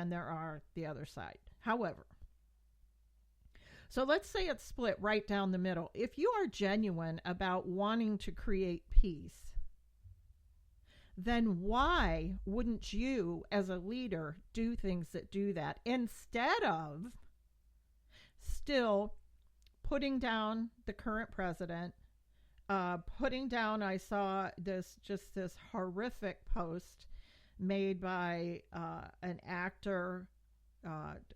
than there are the other side. However, so let's say it's split right down the middle. If you are genuine about wanting to create peace, then why wouldn't you, as a leader, do things that do that instead of still putting down the current president, putting down, I saw this horrific post made by an actor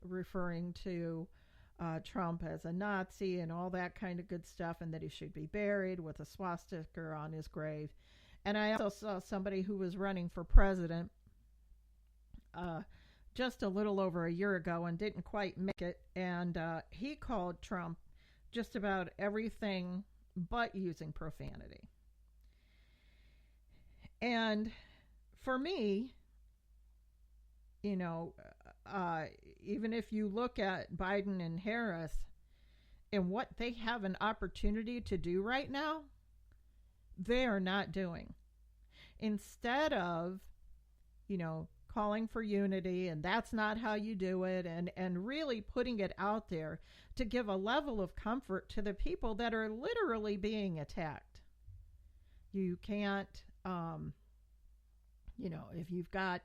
referring to Trump as a Nazi and all that kind of good stuff, and that he should be buried with a swastika on his grave. And I also saw somebody who was running for president just a little over a year ago and didn't quite make it. And he called Trump just about everything but using profanity. And for me, you know, even if you look at Biden and Harris and what they have an opportunity to do right now, they are not doing. Instead of, you know, calling for unity, and that's not how you do it, and really putting it out there to give a level of comfort to the people that are literally being attacked. You can't, you know, if you've got,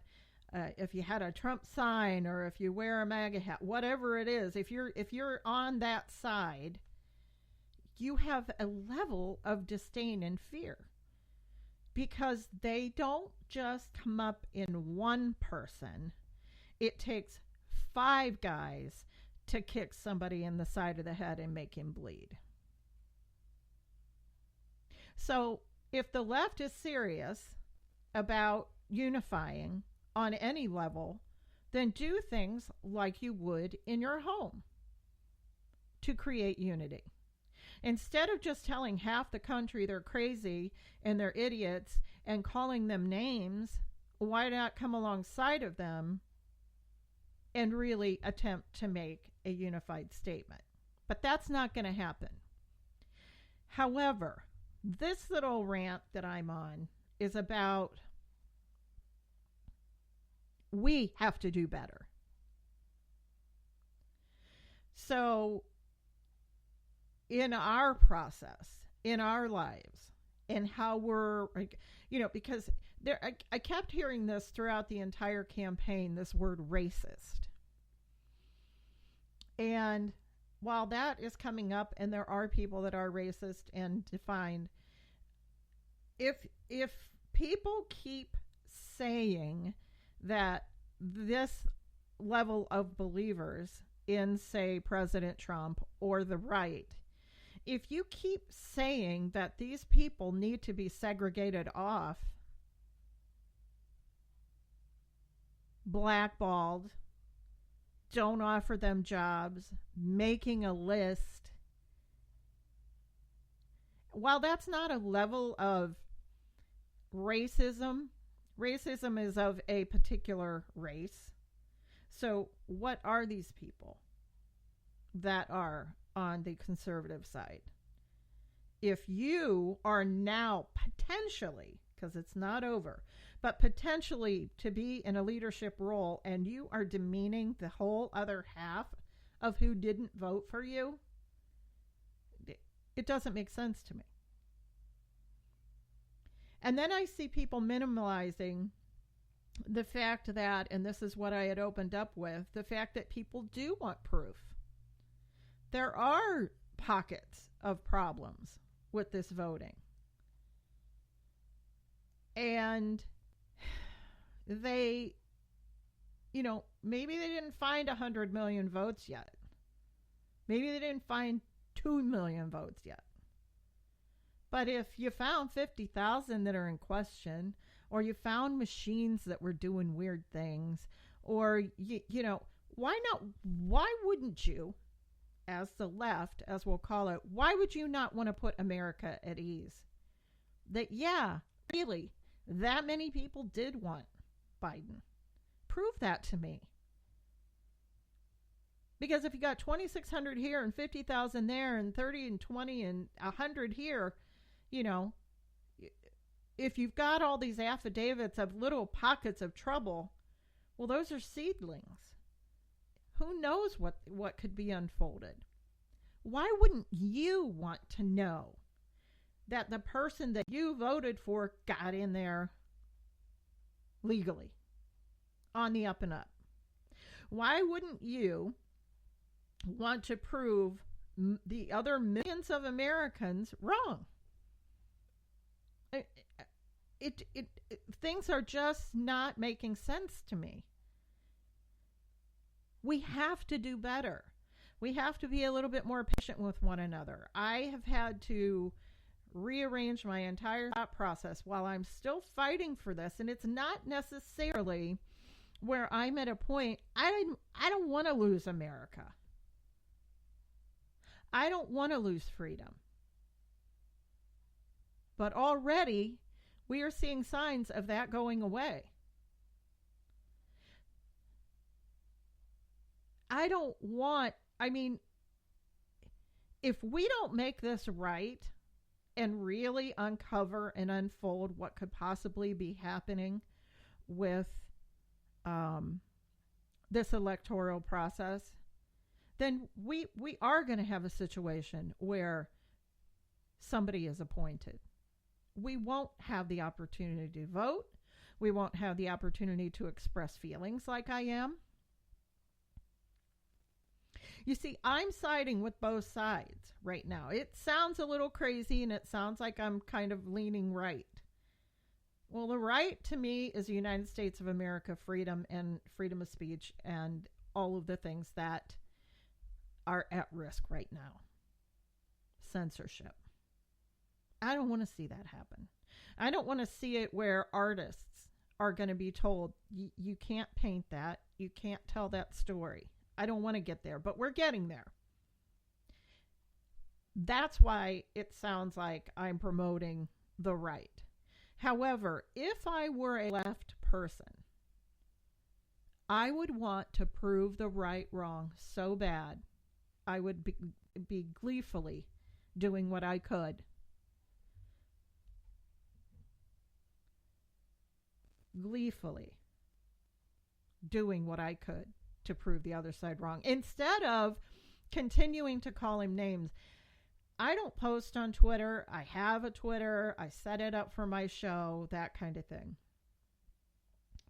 if you had a Trump sign, or if you wear a MAGA hat, whatever it is, if you're on that side, you have a level of disdain and fear, because they don't just come up in one person. It takes 5 guys to kick somebody in the side of the head and make him bleed. So if the left is serious about unifying on any level, then do things like you would in your home to create unity. Instead of just telling half the country they're crazy and they're idiots and calling them names, why not come alongside of them and really attempt to make a unified statement? But that's not going to happen. However, this little rant that I'm on is about we have to do better. So in our process, in our lives, and how we're, you know, because there, I kept hearing this throughout the entire campaign, this word racist. And while that is coming up, and there are people that are racist and defined, if people keep saying that this level of believers in, say, President Trump or the right, if you keep saying that these people need to be segregated off, blackballed, don't offer them jobs, making a list, while that's not a level of racism, racism is of a particular race. So what are these people that are on the conservative side? If you are now potentially, because it's not over, but potentially to be in a leadership role, and you are demeaning the whole other half of who didn't vote for you, it doesn't make sense to me. And then I see people minimalizing the fact that, and this is what I had opened up with, the fact that people do want proof. There are pockets of problems with this voting. And they, you know, maybe they didn't find 100 million votes yet. Maybe they didn't find 2 million votes yet. But if you found 50,000 that are in question, or you found machines that were doing weird things, or, you know, why not? Why wouldn't you, as the left, as we'll call it, why would you not want to put America at ease? That, yeah, really, that many people did want Biden. Prove that to me. Because if you got 2,600 here and 50,000 there and 30 and 20 and 100 here, you know, if you've got all these affidavits of little pockets of trouble, well, those are seedlings. Who knows what could be unfolded? Why wouldn't you want to know that the person that you voted for got in there legally, on the up and up? Why wouldn't you want to prove the other millions of Americans wrong? Things are just not making sense to me. We have to do better. We have to be a little bit more patient with one another. I have had to rearrange my entire thought process while I'm still fighting for this, and it's not necessarily where I'm at a point. I don't want to lose America. I don't want to lose freedom. But already we are seeing signs of that going away. If we don't make this right and really uncover and unfold what could possibly be happening with this electoral process, then we are going to have a situation where somebody is appointed. We won't have the opportunity to vote. We won't have the opportunity to express feelings like I am. You see, I'm siding with both sides right now. It sounds a little crazy, and it sounds like I'm kind of leaning right. Well, the right to me is the United States of America, freedom and freedom of speech and all of the things that are at risk right now. Censorship. I don't want to see that happen. I don't want to see it where artists are going to be told, you can't paint that. You can't tell that story. I don't want to get there, but we're getting there. That's why it sounds like I'm promoting the right. However, if I were a left person, I would want to prove the right wrong so bad. I would be gleefully doing what I could. Gleefully doing what I could to prove the other side wrong, instead of continuing to call him names. I don't post on Twitter. I have a Twitter. I set it up for my show, that kind of thing.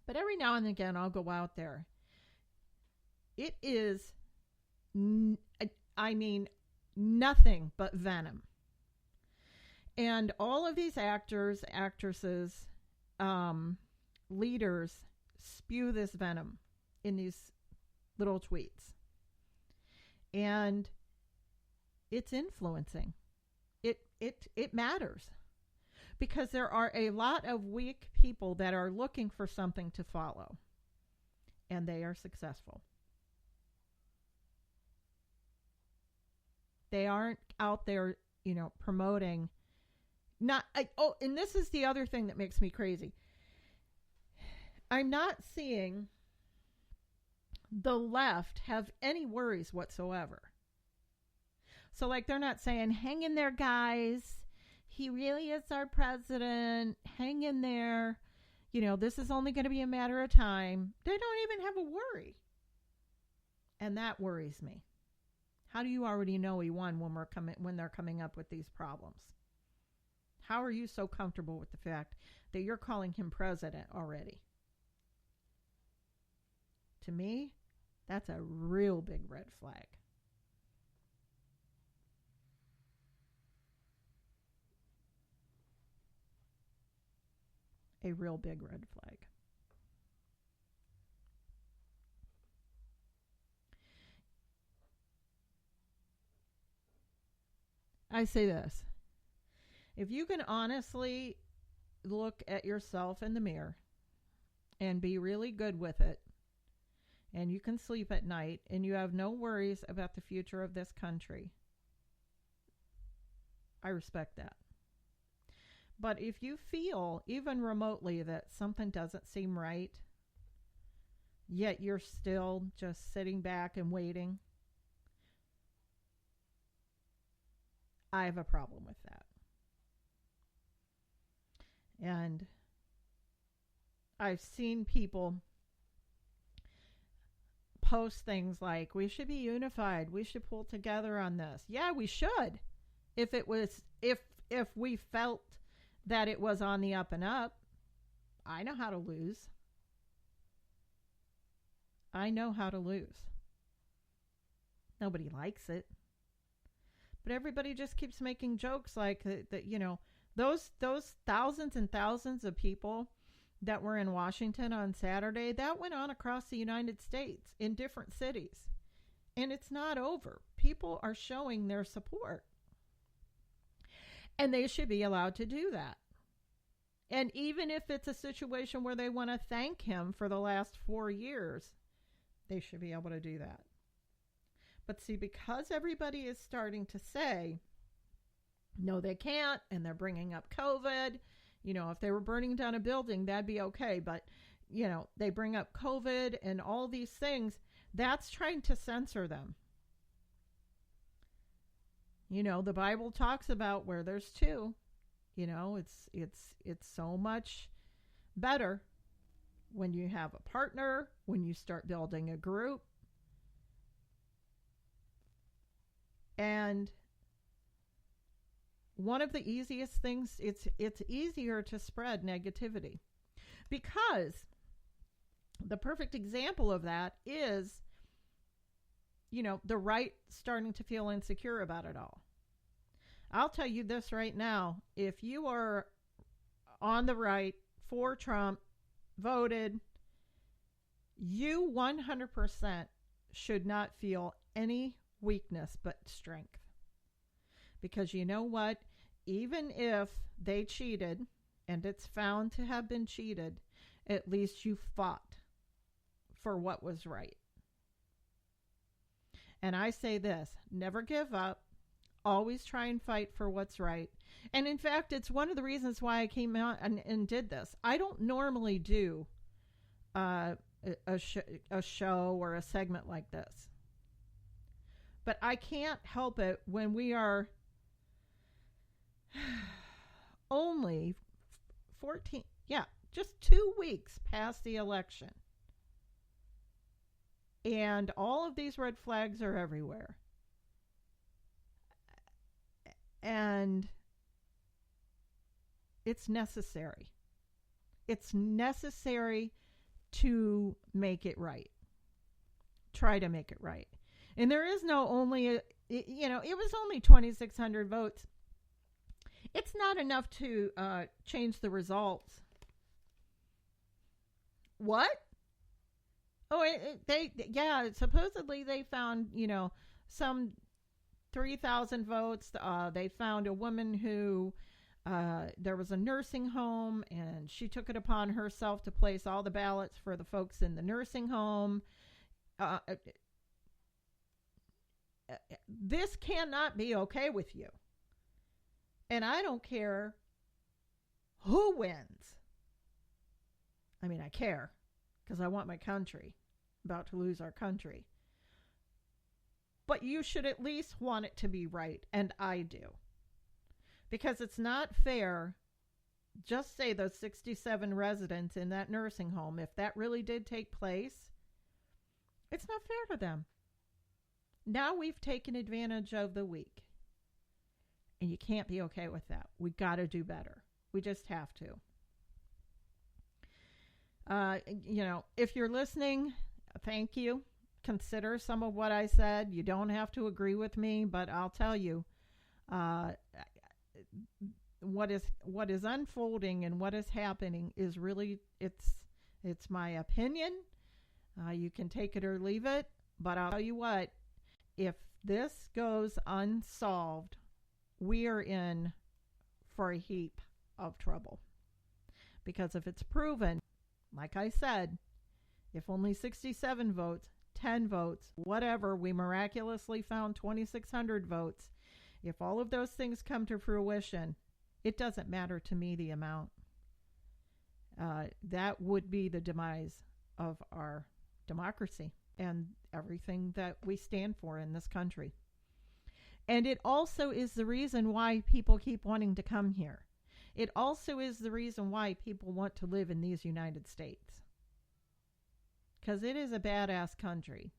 But every now and again, I'll go out there. It is, nothing but venom. And all of these actors, actresses, leaders spew this venom in these little tweets. And it's influencing. It matters. Because there are a lot of weak people that are looking for something to follow. And they are successful. They aren't out there, promoting. And this is the other thing that makes me crazy. I'm not seeing the left have any worries whatsoever. So, like, they're not saying, hang in there, guys. He really is our president. Hang in there. This is only going to be a matter of time. They don't even have a worry. And that worries me. How do you already know he won when they're coming up with these problems? How are you so comfortable with the fact that you're calling him president already? To me, that's a real big red flag. A real big red flag. I say this. If you can honestly look at yourself in the mirror and be really good with it, and you can sleep at night, and you have no worries about the future of this country, I respect that. But if you feel even remotely that something doesn't seem right, yet you're still just sitting back and waiting, I have a problem with that. And I've seen people post things like, we should be unified. We should pull together on this. Yeah, we should. If we felt that it was on the up and up. I know how to lose. I know how to lose. Nobody likes it. But everybody just keeps making jokes like that, those thousands and thousands of people that were in Washington on Saturday, that went on across the United States in different cities. And it's not over. People are showing their support. And they should be allowed to do that. And even if it's a situation where they want to thank him for the last 4 years, they should be able to do that. But see, because everybody is starting to say, no, they can't, and they're bringing up COVID, if they were burning down a building, that'd be okay. But, they bring up COVID and all these things, that's trying to censor them. The Bible talks about where there's two, it's so much better when you have a partner, when you start building a group. And one of the easiest things, it's easier to spread negativity, because the perfect example of that is, the right starting to feel insecure about it all. I'll tell you this right now. If you are on the right, for Trump, voted, you 100% should not feel any weakness but strength. Because you know what? Even if they cheated, and it's found to have been cheated, at least you fought for what was right. And I say this, never give up. Always try and fight for what's right. And in fact, it's one of the reasons why I came out and did this. I don't normally do a show or a segment like this. But I can't help it when we are only just 2 weeks past the election. And all of these red flags are everywhere. And it's necessary. It's necessary to make it right. Try to make it right. And there is no only, it was only 2,600 votes. It's not enough to change the results. What? Oh, supposedly they found, some 3,000 votes. They found a woman who, there was a nursing home, and she took it upon herself to place all the ballots for the folks in the nursing home. This cannot be okay with you. And I don't care who wins. I mean, I care because I want my country. About to lose our country. But you should at least want it to be right, and I do. Because it's not fair, just say those 67 residents in that nursing home, if that really did take place, it's not fair to them. Now we've taken advantage of the weak. And you can't be okay with that. We got to do better. We just have to. If you're listening, thank you. Consider some of what I said. You don't have to agree with me, but I'll tell you, what is unfolding and what is happening is really, it's my opinion. You can take it or leave it, but I'll tell you what, if this goes unsolved, we are in for a heap of trouble. Because if it's proven, like I said, if only 67 votes, 10 votes, whatever, we miraculously found 2,600 votes. If all of those things come to fruition, it doesn't matter to me the amount. That would be the demise of our democracy and everything that we stand for in this country. And it also is the reason why people keep wanting to come here. It also is the reason why people want to live in these United States. Because it is a badass country.